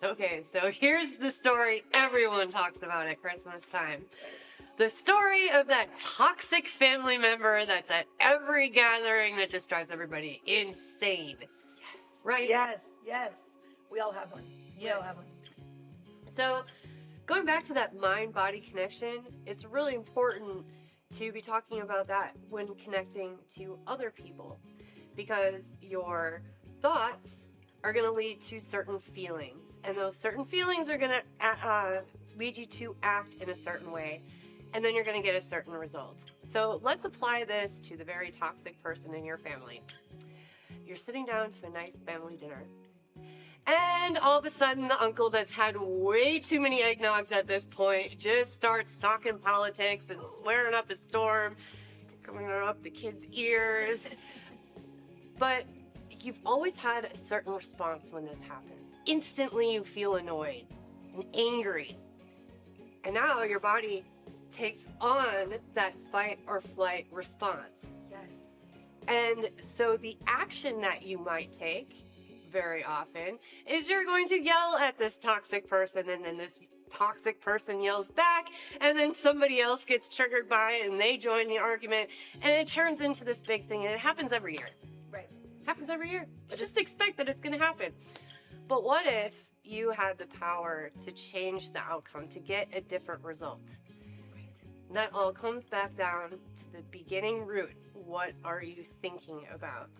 Okay, so here's the story everyone talks about at Christmas time. The story of that toxic family member that's at every gathering that just drives everybody insane. Yes. Right? Yes. We all have one. Yes. So, going back to that mind-body connection, it's really important to be talking about that when connecting to other people, because your thoughts are going to lead to certain feelings, and those certain feelings are going to lead you to act in a certain way, and then you're going to get a certain result. So let's apply this to the very toxic person in your family. You're sitting down to a nice family dinner, and all of a sudden the uncle that's had way too many eggnogs at this point just starts talking politics and swearing up a storm, coming up the kids' ears. But you've always had a certain response when this happens. Instantly you feel annoyed and angry. And now your body takes on that fight or flight response. Yes. And so the action that you might take very often is you're going to yell at this toxic person, and then this toxic person yells back, and then somebody else gets triggered by it and they join the argument, and it turns into this big thing, and it happens every year. Right. Happens every year. Just expect that it's going to happen. But what if you had the power to change the outcome, to get a different result? That all comes back down to the beginning root. What are you thinking about?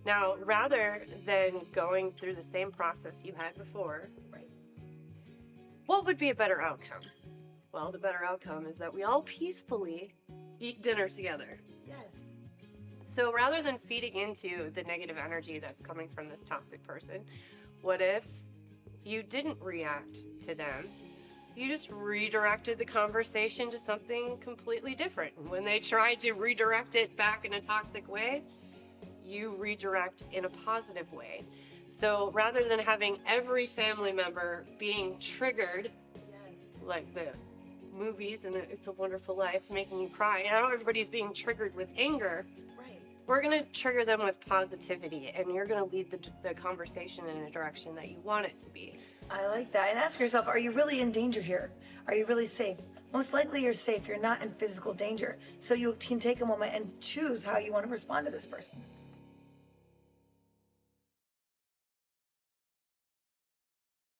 Now, rather than going through the same process you had before, what would be a better outcome? Well, the better outcome is that we all peacefully eat dinner together. Yes. So rather than feeding into the negative energy that's coming from this toxic person, what if you didn't react to them? You just redirected the conversation to something completely different. And when they tried to redirect it back in a toxic way, you redirect in a positive way. So rather than having every family member being triggered, like the movies and It's a Wonderful Life, making you cry, now everybody's being triggered with anger. We're going to trigger them with positivity, and you're going to lead the conversation in a direction that you want it to be. I like that. And ask yourself, are you really in danger here? Are you really safe? Most likely you're safe. You're not in physical danger. So you can take a moment and choose how you want to respond to this person.